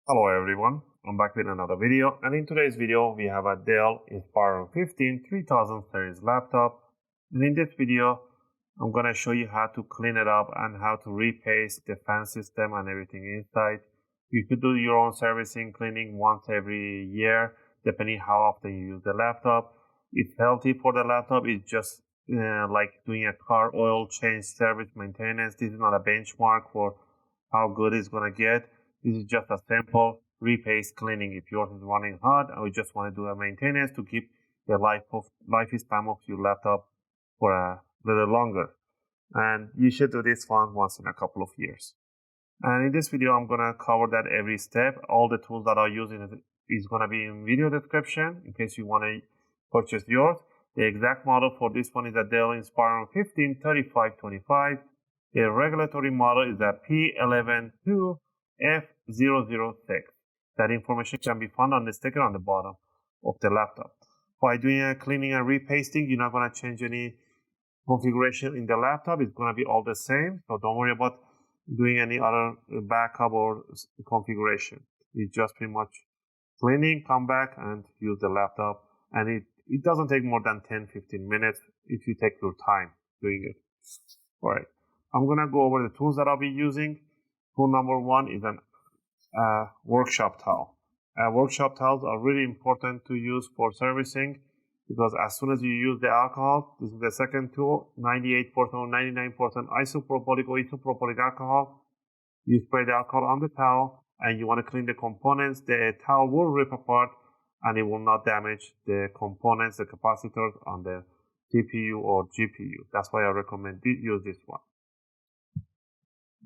Hello everyone, I'm back with another video, and in today's video we have a Dell Inspiron 15 3000 series laptop, and in this video I'm going to show you how to clean it up and how to repaste the fan system and everything inside. You could do your own servicing, cleaning once every year depending how often you use the laptop. It's healthy for the laptop. It's just like doing a car oil change, service, maintenance. This is not a benchmark for how good it's going to get. This is just a simple repaste cleaning. If yours is running hot and we just want to do a maintenance to keep the lifespan of your laptop for a little longer. And you should do this one once in a couple of years. And in this video, I'm going to cover that every step. All the tools that I use is going to be in video description in case you want to purchase yours. The exact model for this one is a Dell Inspiron 15 3525. The regulatory model is a P112F006. That information can be found on the sticker on the bottom of the laptop. By doing a cleaning and repasting, you're not going to change any configuration in the laptop. It's going to be all the same, so don't worry about doing any other backup or configuration. It's just pretty much cleaning, come back and use the laptop, and it doesn't take more than 10-15 minutes if you take your time doing it. All right, I'm going to go over the tools that I'll be using. Tool number one is a workshop towel. Workshop towels are really important to use for servicing because as soon as you use the alcohol, this is the second tool, 98% or 99% isopropylic or isopropylic alcohol. You spray the alcohol on the towel and you want to clean the components. The towel will rip apart and it will not damage the components, the capacitors on the CPU or GPU. That's why I recommend use this one.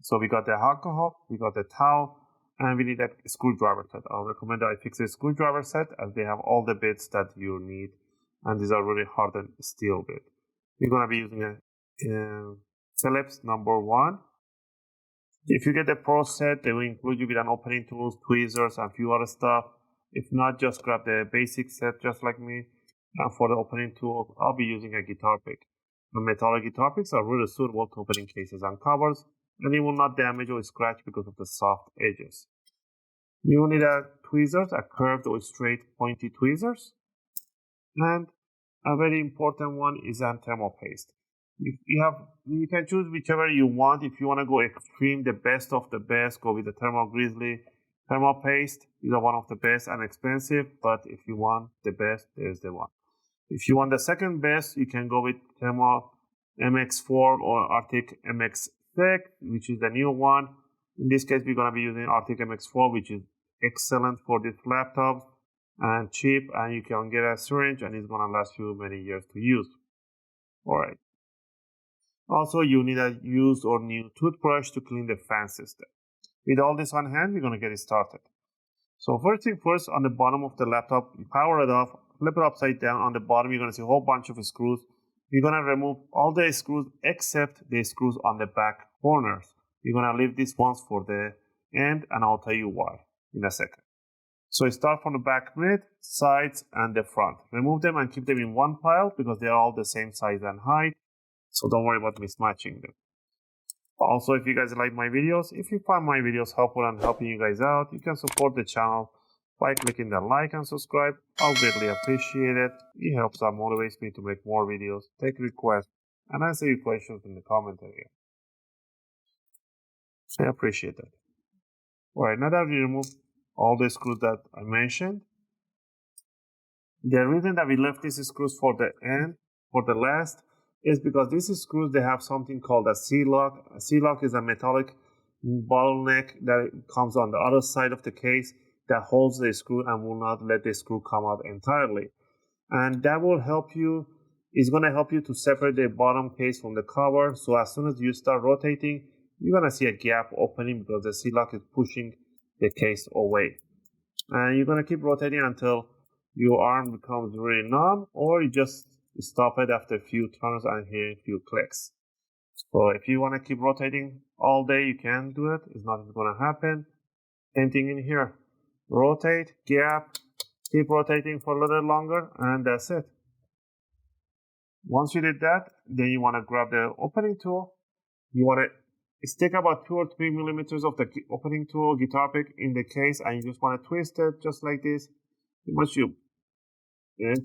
So we got the alcohol, we got the towel, and we need a screwdriver set. I'll recommend that I fix a screwdriver set as they have all the bits that you need, and these are really hardened steel bits. We're going to be using a Phillips number one. If you get the Pro set, they will include you with an opening tools, tweezers, and a few other stuff. If not, just grab the basic set just like me. And for the opening tools, I'll be using a guitar pick. The metallic guitar picks are really suitable to opening cases and covers, and it will not damage or scratch because of the soft edges. You will need a tweezers, a curved or straight pointy tweezers. And a very important one is a thermal paste. You can choose whichever you want. If you want to go extreme, the best of the best, go with the thermal grizzly. Thermal paste is one of the best and expensive, but if you want the best, there's the one. If you want the second best, you can go with thermal MX4 or Arctic MX6, which is the new one. In this case, we're going to be using Arctic MX4, which is excellent for this laptop and cheap, and you can get a syringe and it's going to last you many years to use. Alright. Also, you need a used or new toothbrush to clean the fan system. With all this on hand, we're going to get it started. So first thing first, on the bottom of the laptop, you power it off, flip it upside down. On the bottom, you're going to see a whole bunch of screws. We're going to remove all the screws except the screws on the back corners. We're going to leave these ones for the end, and I'll tell you why in a second. So start from the back mid, sides, and the front. Remove them and keep them in one pile because they are all the same size and height. So don't worry about mismatching them. Also, if you guys like my videos, if you find my videos helpful and helping you guys out, you can support the channel by clicking the like and subscribe. I'll greatly appreciate it. It helps and motivates me to make more videos, take requests, and answer your questions in the comment area. I appreciate that. Alright, now that we removed all the screws that I mentioned, the reason that we left these screws for the end, for the last, is because these screws, they have something called a C-lock. A C-lock is a metallic bottleneck that comes on the other side of the case that holds the screw and will not let the screw come out entirely. And that will help you, it's going to help you to separate the bottom case from the cover. So as soon as you start rotating, you're going to see a gap opening because the C-lock is pushing the case away. And you're going to keep rotating until your arm becomes really numb, or you just stop it after a few turns and hear a few clicks. So if you want to keep rotating all day, you can do it. It's not going to happen. Same thing in here. Rotate, gap, keep rotating for a little longer, and that's it. Once you did that, then you want to grab the opening tool. You want to stick about 2 or 3 millimeters of the opening tool, guitar pick in the case, and you just want to twist it just like this. Once you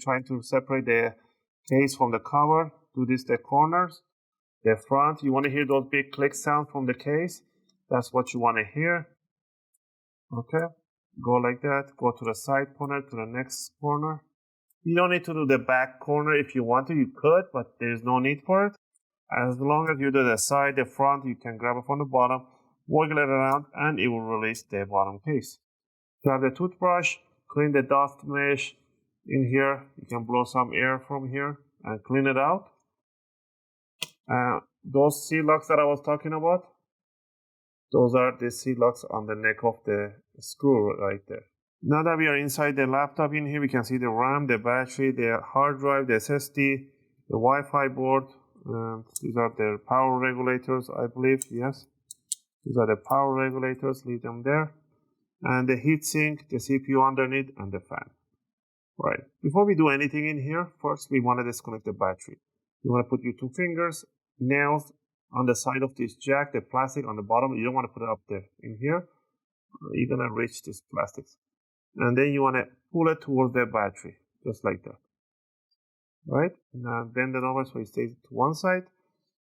trying to separate the case from the cover, do this the corners, the front. You want to hear those big click sounds from the case. That's what you want to hear. Okay, go like that. Go to the side corner, to the next corner. You don't need to do the back corner. If you want to, you could, but there's no need for it. As long as you do the side, the front, you can grab it from the bottom, wiggle it around, and it will release the bottom case. Grab the toothbrush, clean the dust mesh in here. You can blow some air from here and clean it out. Those C-locks that I was talking about, those are the C-locks on the neck of the screw right there. Now that we are inside the laptop in here, we can see the RAM, the battery, the hard drive, the SSD, the Wi-Fi board. These are the power regulators, I believe. Yes, these are the power regulators. Leave them there. And the heatsink, the CPU underneath, and the fan. Right. Before we do anything in here, first we want to disconnect the battery. You want to put your 2 fingers, nails on the side of this jack, the plastic on the bottom. You don't want to put it up there. In here, you're going to reach this plastic. And then you want to pull it towards the battery, just like that. Right? Now bend it over so it stays to one side.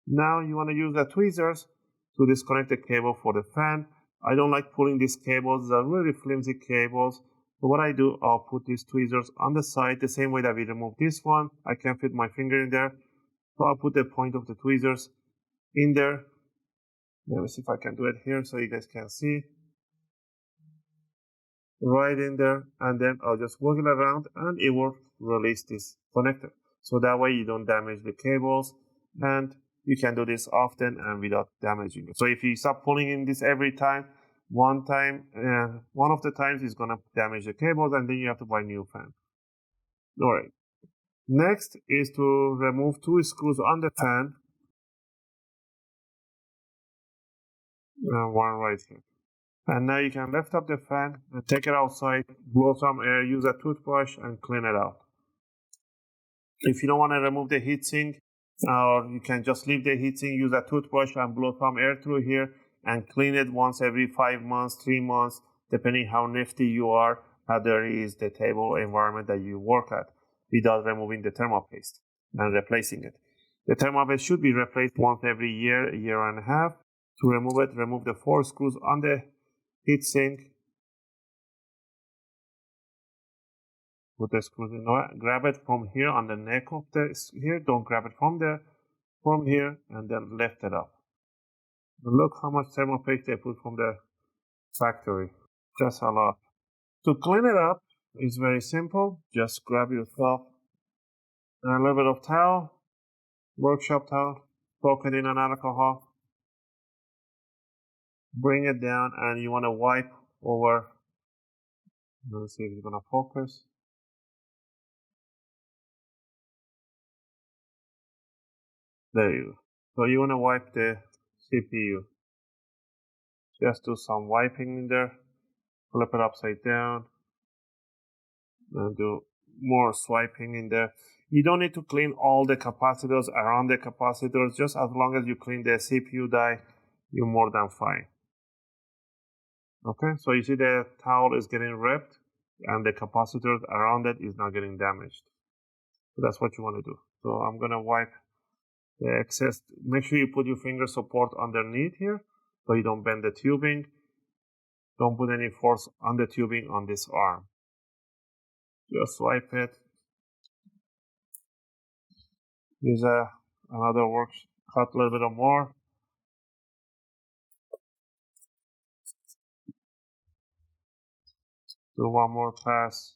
Now you want to use the tweezers to disconnect the cable for the fan. I don't like pulling these cables. They're really flimsy cables. So what I do, I'll put these tweezers on the side the same way that we remove this one. I can fit my finger in there. So I'll put the point of the tweezers in there. Let me see if I can do it here so you guys can see. Right in there, and then I'll just wiggle around and it will release this connector. So that way you don't damage the cables, and you can do this often and without damaging it. So if you stop pulling in this every time, one of the times is gonna damage the cables, and then you have to buy a new fan. Alright. Next is to remove 2 screws on the fan. One right here. And now you can lift up the fan and take it outside, blow some air, use a toothbrush and clean it out. If you don't want to remove the heatsink, or you can just leave the heatsink, use a toothbrush and blow some air through here and clean it once every 5 months, 3 months, depending how nifty you are, how dirty is the table environment that you work at, without removing the thermopaste and replacing it. The thermopaste should be replaced once every year, a year and a half. To remove it, remove the 4 screws on the heatsink. Put the screws in. Grab it from here on the neck of the here. Don't grab it from there. From here, and then lift it up. Look how much thermopaste they put from the factory. Just a lot. To clean it up is very simple. Just grab yourself a little bit of towel, workshop towel, soak it in an alcohol. Bring it down, and you want to wipe over. Let's see if it's going to focus. There you go. So you want to wipe the CPU. Just do some wiping in there. Flip it upside down. And do more swiping in there. You don't need to clean all the capacitors around the capacitors. Just as long as you clean the CPU die, you're more than fine. Okay, so you see the towel is getting ripped and the capacitors around it is not getting damaged. So that's what you want to do. So I'm going to wipe the excess. Make sure you put your finger support underneath here so you don't bend the tubing. Don't put any force on the tubing on this arm. Just swipe it. Use another work, cut a little bit more. Do one more pass.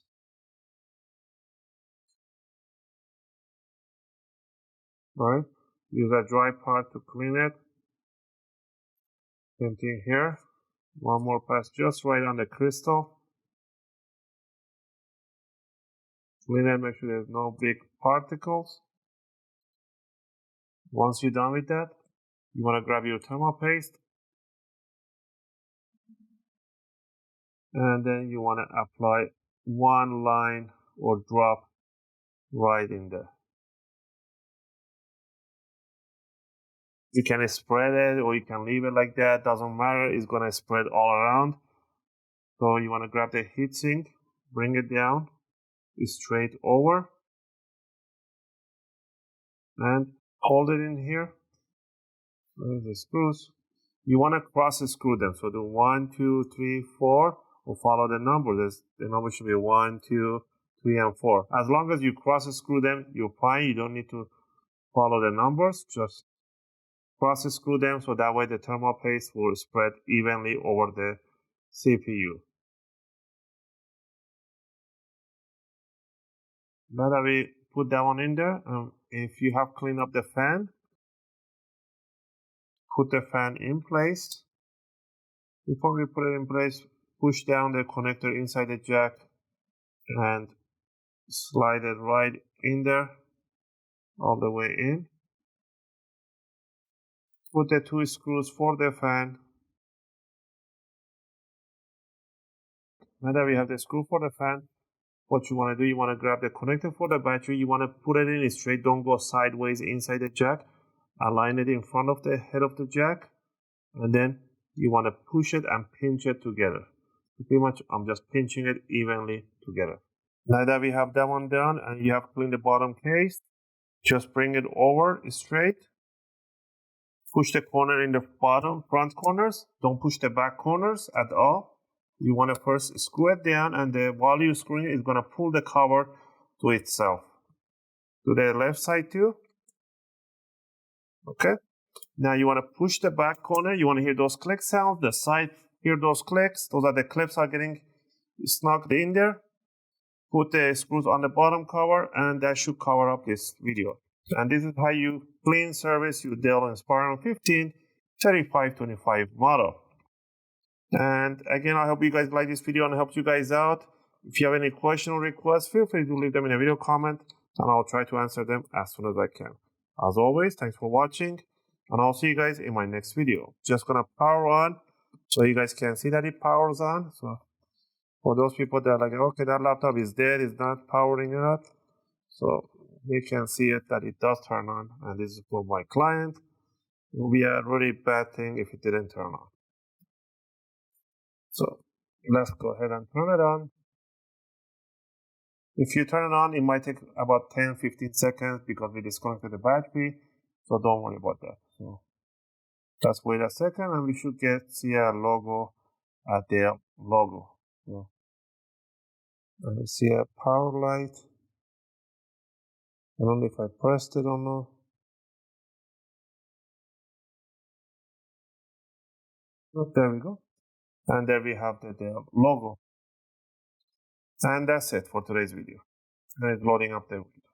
Right? Use a dry part to clean it. Same thing here. One more pass just right on the crystal. Clean it, make sure there's no big particles. Once you're done with that, you want to grab your thermopaste. And then you want to apply one line or drop right in there. You can spread it or you can leave it like that. Doesn't matter. It's going to spread all around. So you want to grab the heatsink, bring it down straight over, and hold it in here. There's the screws. You want to cross screw them. So do 1, 2, 3, 4, or follow the number. The number should be 1, 2, 3, and 4. As long as you cross screw them, you're fine. You don't need to follow the numbers. Just cross screw them so that way the thermal paste will spread evenly over the CPU. Now that we put that one in there, if you have cleaned up the fan, put the fan in place. Before we put it in place, push down the connector inside the jack and slide it right in there, all the way in. Put the 2 screws for the fan. Now that we have the screw for the fan, what you want to do, you want to grab the connector for the battery. You want to put it in straight. Don't go sideways inside the jack. Align it in front of the head of the jack. And then you want to push it and pinch it together. Pretty much, I'm just pinching it evenly together. Now that we have that one done and you have cleaned the bottom case, just bring it over straight. Push the corner in the bottom front corners. Don't push the back corners at all. You want to first screw it down, and while you're screwing it, it's going to pull the cover to itself. To the left side too. Okay. Now you want to push the back corner. You want to hear those click sounds. The side, hear those clicks. Those are the clips are getting snugged in there. Put the screws on the bottom cover, and that should cover up this video. And this is how you clean service your Dell Inspiron 15 3525 model. And again, I hope you guys like this video and helped you guys out. If you have any question or requests, feel free to leave them in a video comment, and I'll try to answer them as soon as I can. As always, thanks for watching, and I'll see you guys in my next video. Just gonna power on so you guys can see that it powers on. So for those people that are like, okay, that laptop is dead, it's not powering up, so you can see it that it does turn on, and this is for my client. It will be a really bad thing if it didn't turn on. So let's go ahead and turn it on. If you turn it on, it might take about 10-15 seconds because we disconnected the battery, so don't worry about that. So let's wait a second and we should see a logo, a Dell logo. So, and we see a power light. I don't know if I pressed it or not. Oh, there we go. And there we have the Dell logo. And that's it for today's video. And it's loading up the video.